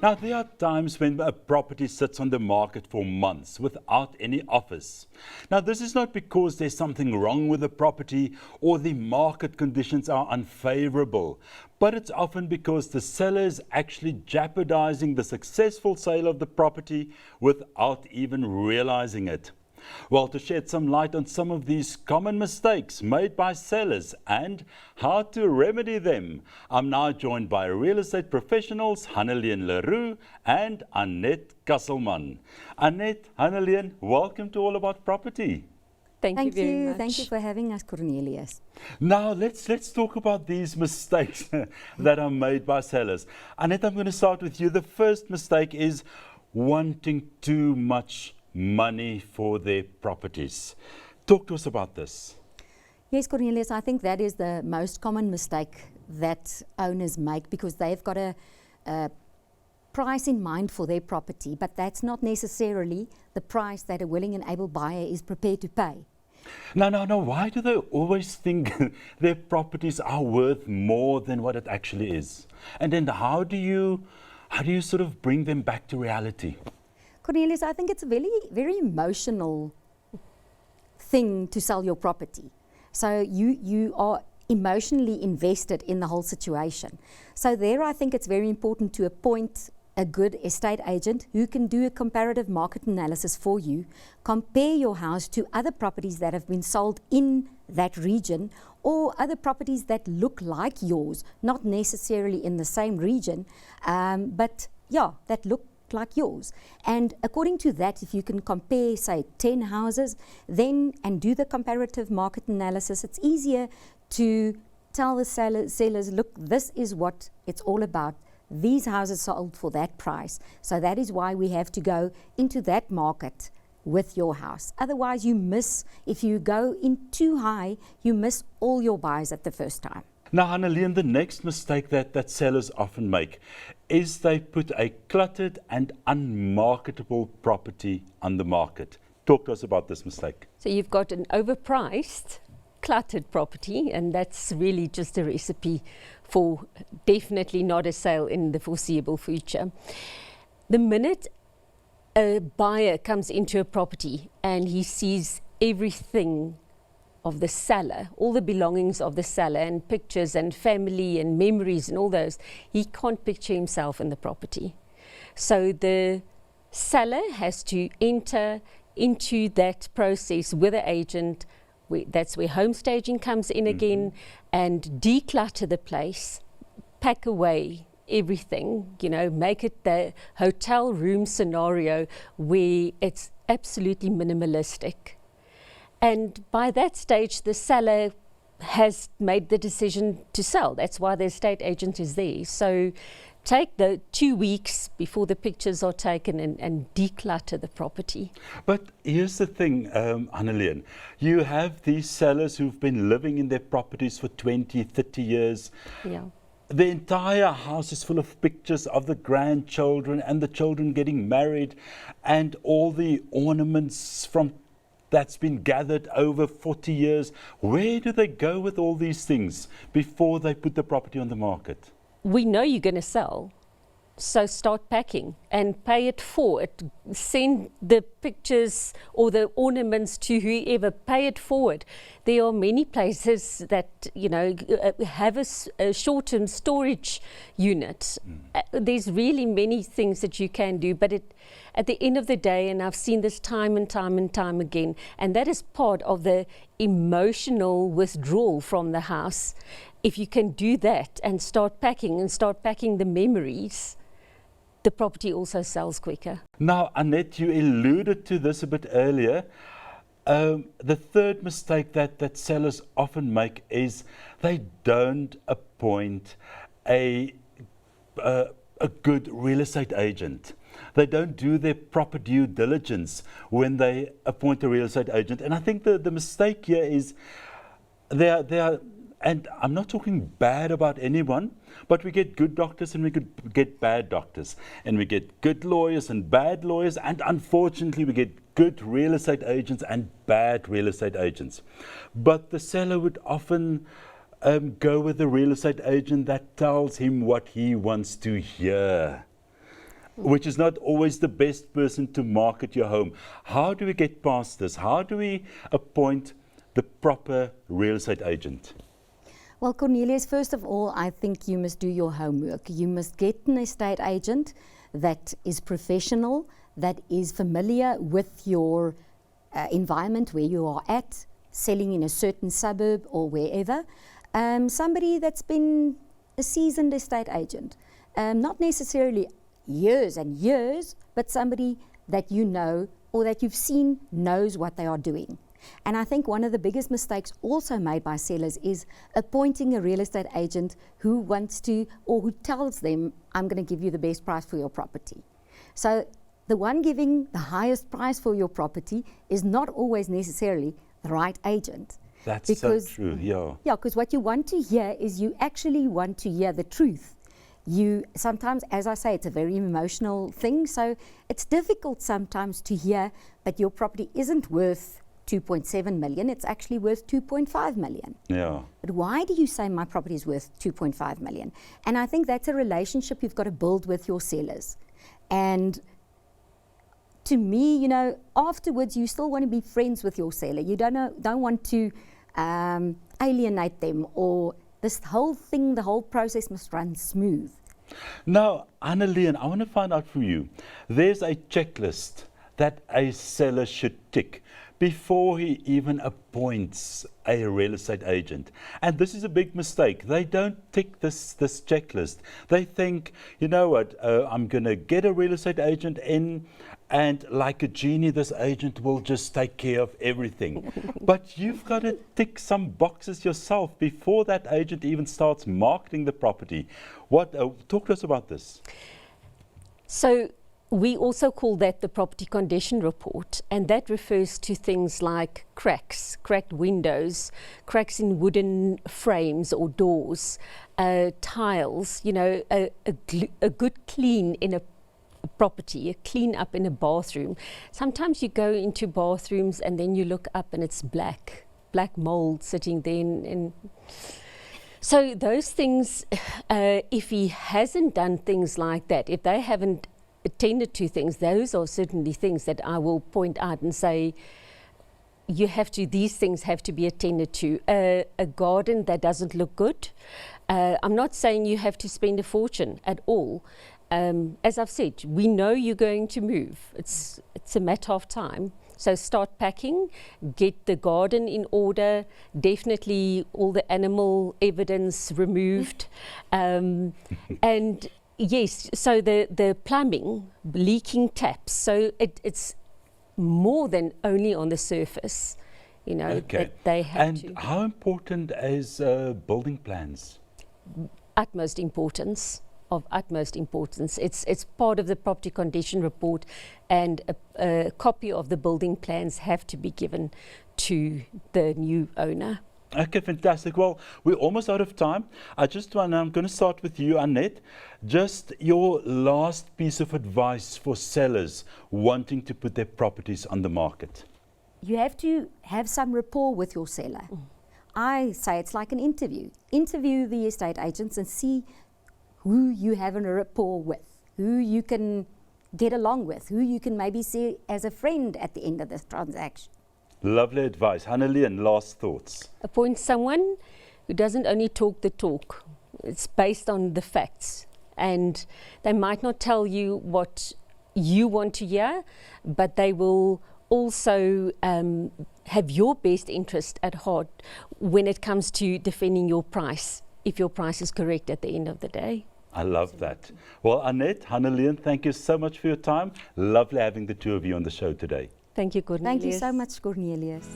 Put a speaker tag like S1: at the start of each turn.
S1: Now, there are times when a property sits on the market for months without any offers. Now, this is not because there's something wrong with the property or the market conditions are unfavorable, but it's often because the seller is actually jeopardizing the successful sale of the property without even realizing it. Well, to shed some light on some of these common mistakes made by sellers and how to remedy them, I'm now joined by real estate professionals Hanneleen Roux and Annette Kasselman. Annette, Hanneleen, welcome to All About Property.
S2: Thank you very much.
S3: Thank you for having us, Cornelius.
S1: Now, let's talk about these mistakes that are made by sellers. Annette, I'm going to start with you. The first mistake is wanting too much money for their properties. Talk to us about this.
S3: Yes, Cornelius, I think that is the most common mistake that owners make because they've got a price in mind for their property, but that's not necessarily the price that a willing and able buyer is prepared to pay.
S1: No, why do they always think their properties are worth more than what it actually is? And then how do you sort of bring them back to reality?
S3: Cornelius, I think it's a very emotional thing to sell your property. So you are emotionally invested in the whole situation. So there I think it's very important to appoint a good estate agent who can do a comparative market analysis for you, compare your house to other properties that have been sold in that region or other properties that look like yours, not necessarily in the same region, but yeah, that look like yours. And according to that, if you can compare, say, 10 houses, then and do the comparative market analysis, it's easier to tell the sellers, look, this is what it's all about. These houses sold for that price. So that is why we have to go into that market with your house. Otherwise, you miss, if you go in too high, you miss all your buys at the first time.
S1: Now, Hanneleen, the next mistake that sellers often make is they put a cluttered and unmarketable property on the market. Talk to us about this mistake.
S2: So you've got an overpriced, cluttered property, and that's really just a recipe for definitely not a sale in the foreseeable future. The minute a buyer comes into a property and he sees everything of the seller, all the belongings of the seller and pictures and family and memories and all those, he can't picture himself in the property. So the seller has to enter into that process with the agent. That's where home staging comes in again, and declutter the place, pack away everything, make it the hotel room scenario where it's absolutely minimalistic. And by that stage, the seller has made the decision to sell. That's why the estate agent is there. So take the 2 weeks before the pictures are taken and declutter the property.
S1: But here's the thing, Hanneleen. You have these sellers who've been living in their properties for 20, 30 years.
S2: Yeah.
S1: The entire house is full of pictures of the grandchildren and the children getting married and all the ornaments that's been gathered over 40 years. Where do they go with all these things before they put the property on the market?
S2: We know you're going to sell, so start packing and pay it forward. Send the pictures or the ornaments to whoever, pay it forward. There are many places that, have a short-term storage unit. There's really many things that you can do, but at the end of the day, and I've seen this time and time again, and that is part of the emotional withdrawal from the house. If you can do that and start packing the memories, the property also sells quicker.
S1: Now, Annette, you alluded to this a bit earlier. The third mistake that sellers often make is they don't appoint a good real estate agent. They don't do their proper due diligence when they appoint a real estate agent. And I think the mistake here is they are, and I'm not talking bad about anyone, but we get good doctors and we could get bad doctors. And we get good lawyers and bad lawyers. And unfortunately, we get good real estate agents and bad real estate agents. But the seller would often go with the real estate agent that tells him what he wants to hear. which is not always the best person to market your home. How do we get past this? How do we appoint the proper real estate agent?
S3: Well, Cornelius, first of all, I think you must do your homework. You must get an estate agent that is professional, that is familiar with your environment where you are at, selling in a certain suburb or wherever. Somebody that's been a seasoned estate agent, not necessarily years and years, but somebody that you know or that you've seen knows what they are doing. And I think one of the biggest mistakes also made by sellers is appointing a real estate agent who wants to, or who tells them, I'm going to give you the best price for your property. So the one giving the highest price for your property is not always necessarily the right agent.
S1: That's so true, yeah.
S3: Yeah, because what you want to hear is you actually want to hear the truth. You sometimes, as I say, it's a very emotional thing, so it's difficult sometimes to hear, but your property isn't worth 2.7 million, it's actually worth 2.5 million.
S1: Yeah.
S3: But why do you say my property is worth 2.5 million? And I think that's a relationship you've got to build with your sellers. And to me, you know, afterwards you still want to be friends with your seller. You don't want to alienate them, or this whole thing, the whole process must run smooth.
S1: Now, Hanneleen, I want to find out from you. There's a checklist that a seller should tick before he even appoints a real estate agent. And this is a big mistake. They don't tick this checklist. They think, you know what, I'm going to get a real estate agent in, and like a genie, this agent will just take care of everything. But you've got to tick some boxes yourself before that agent even starts marketing the property. Talk to us about this.
S2: So we also call that the property condition report, and that refers to things like cracks, cracked windows, cracks in wooden frames or doors, tiles, you know, a good clean in a property, a clean up in a bathroom. Sometimes you go into bathrooms and then you look up and it's black mold sitting there. And so those things, if he hasn't done things like that, if they haven't attended to things, those are certainly things that I will point out and say, these things have to be attended to. A garden that doesn't look good. I'm not saying you have to spend a fortune at all. As I've said, we know you're going to move. It's a matter of time. So start packing, get the garden in order, definitely all the animal evidence removed. And yes, so the plumbing, leaking taps, so it's more than only on the surface, you know, that they have to.
S1: And how important is building plans?
S2: Utmost importance. Of utmost importance. It's part of the property condition report, and a copy of the building plans have to be given to the new owner.
S1: Okay, fantastic. Well, we're almost out of time. I'm going to start with you, Annette. Just your last piece of advice for sellers wanting to put their properties on the market.
S3: You have to have some rapport with your seller. I say it's like an interview. Interview the estate agents and see who you have a rapport with, who you can get along with, who you can maybe see as a friend at the end of this transaction.
S1: Lovely advice. Hanneleen, last thoughts.
S2: Appoint someone who doesn't only talk the talk. It's based on the facts. And they might not tell you what you want to hear, but they will also have your best interest at heart when it comes to defending your price, if your price is correct at the end of the day.
S1: I love that. Well, Annette, Hanneleen, thank you so much for your time. Lovely having the two of you on the show today.
S2: Thank you, Cornelius.
S3: Thank you so much, Cornelius.